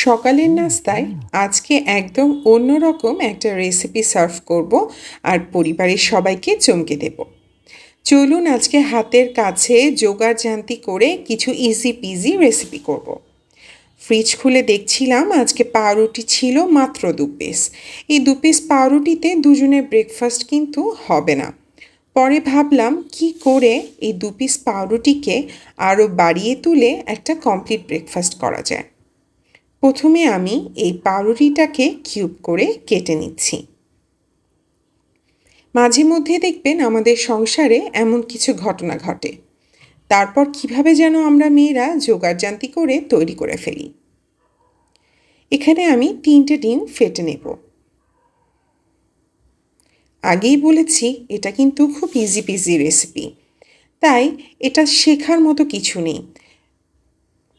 সকালের নাস্তায় আজকে একদম অন্যরকম একটা রেসিপি সার্ভ করব আর পরিবারের সবাইকে চমকে দেব। চলুন আজকে হাতের কাছে জোগাড়জান্তি করে কিছু ইজি পিজি রেসিপি করব। ফ্রিজ খুলে দেখছিলাম আজকে পাউরুটি ছিল মাত্র 2 পিস। এই 2 পিস পাউরুটিতে দুজনের ব্রেকফাস্ট কিন্তু হবে না। পরে ভাবলাম কি করে এই 2 পিস পাউরুটিকে আরও বাড়িয়ে তুলে একটা কমপ্লিট ব্রেকফাস্ট করা যায়। প্রথমে আমি এই পাউরুটিটাকে কিউব করে কেটে নিচ্ছি। মাঝে মধ্যে দেখবেন আমাদের সংসারে এমন কিছু ঘটনা ঘটে, তারপর কিভাবে যেন আমরা মেয়েরা জোগাড়জান্তি করে তৈরি করে ফেলি। এখানে আমি 3টে ডিম ফেটে নেব। আগেই বলেছি এটা কিন্তু খুব ইজি পিজি রেসিপি, তাই এটা শেখার মতো কিছু নেই।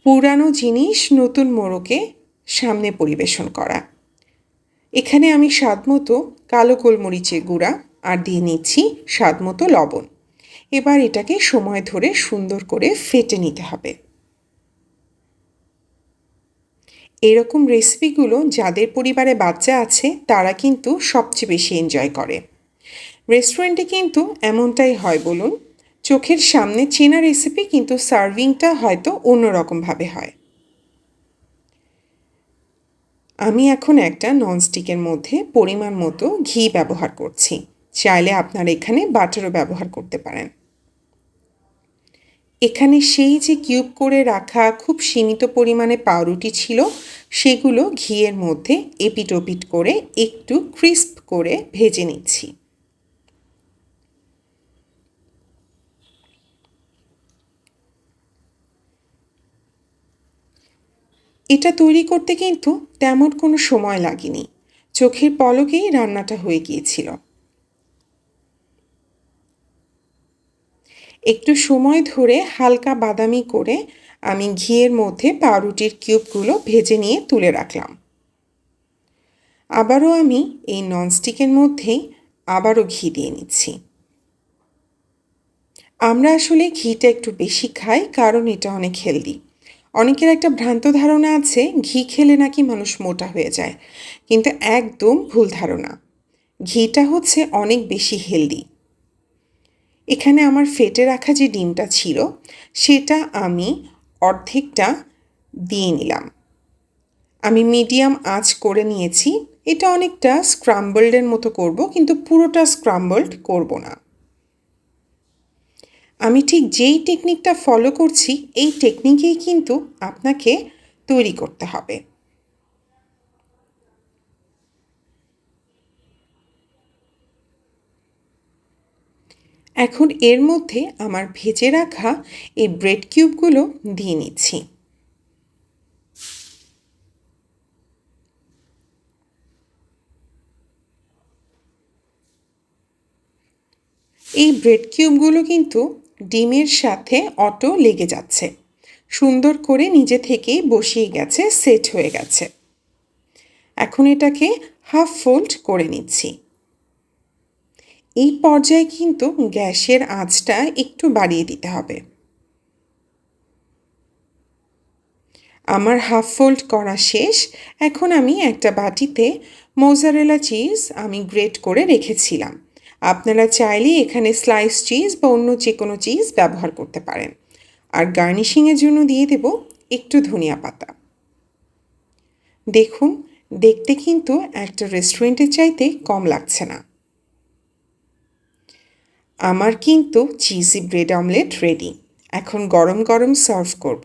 পুরানো জিনিস নতুন মোড়কে সামনে পরিবেশন করা। এখানে আমি স্বাদমতো কালো গোলমরিচের গুঁড়া আর দিয়ে নিচ্ছি স্বাদমতো লবণ। এবার এটাকে সময় ধরে সুন্দর করে ফেটে নিতে হবে। এরকম রেসিপিগুলো যাদের পরিবারে বাচ্চা আছে তারা কিন্তু সবচেয়ে বেশি এনজয় করে। রেস্টুরেন্টে কিন্তু এমনটাই হয় বলুন, চোখের সামনে চেনা রেসিপি কিন্তু সার্ভিংটা হয়তো অন্যরকমভাবে হয়। আমি এখন একটা ননস্টিকের মধ্যে পরিমাণ মতো ঘি ব্যবহার করছি। চাইলে আপনারা এখানে বাটারও ব্যবহার করতে পারেন। এখানে সেই যে কিউব করে রাখা খুব সীমিত পরিমাণে পাউরুটি ছিল, সেগুলো ঘিয়ের মধ্যে এপিট ওপিট করে একটু ক্রিস্প করে ভেজে নিচ্ছি। এটা তৈরি করতে কিন্তু তেমন কোনো সময় লাগেনি, চোখের পলকেই রান্নাটা হয়ে গিয়েছিল। একটু সময় ধরে হালকা বাদামি করে আমি ঘিয়ের মধ্যে পাউরুটির কিউবগুলো ভেজে নিয়ে তুলে রাখলাম। আবারও আমি এই ননস্টিকের মধ্যেই আবারও ঘি দিয়ে নিচ্ছি। আমরা আসলে ঘিটা একটু বেশি খাই কারণ এটা অনেক হেলদি। অনেকের একটা ভ্রান্ত ধারণা আছে ঘি খেলে নাকি মানুষ মোটা হয়ে যায়, কিন্তু একদম ভুল ধারণা। ঘিটা হচ্ছে অনেক বেশি হেলদি। এখানে আমার ফেটে রাখা যে ডিমটা ছিল সেটা আমি অর্ধেকটা দিয়ে নিলাম। আমি মিডিয়াম আঁচ করে নিয়েছি। এটা অনেকটা স্ক্রাম্বলডের মতো করব, কিন্তু পুরোটা স্ক্রাম্বলড করব না। আমি ঠিক যেই টেকনিকটা ফলো করছি এই টেকনিকেই কিন্তু আপনাকে তৈরি করতে হবে। এখন এর মধ্যে আমার ভেজে রাখা এই ব্রেড কিউবগুলো দিয়ে নিচ্ছি। এই ব্রেড কিউবগুলো কিন্তু ডিমের সাথে অটো লেগে যাচ্ছে, সুন্দর করে নিজে থেকেই বসিয়ে গেছে, সেট হয়ে গেছে। এখন এটাকে হাফ ফোল্ড করে নিচ্ছি। এই পর্যায়ে কিন্তু গ্যাসের আঁচটা একটু বাড়িয়ে দিতে হবে। আমার হাফ ফোল্ড করা শেষ। এখন আমি একটা বাটিতে মোজারেলা চিজ আমি গ্রেট করে রেখেছিলাম। আপনারা চাইলে এখানে স্লাইস চিজ বা অন্য যে কোনো চিজ ব্যবহার করতে পারেন। আর গার্নিশিংয়ের জন্য দিয়ে দেব একটু ধনিয়া পাতা। দেখুন, দেখতে কিন্তু একটা রেস্টুরেন্টের চাইতে কম লাগছে না। আমার কিন্তু চিজি ব্রেড অমলেট রেডি। এখন গরম গরম সার্ভ করব।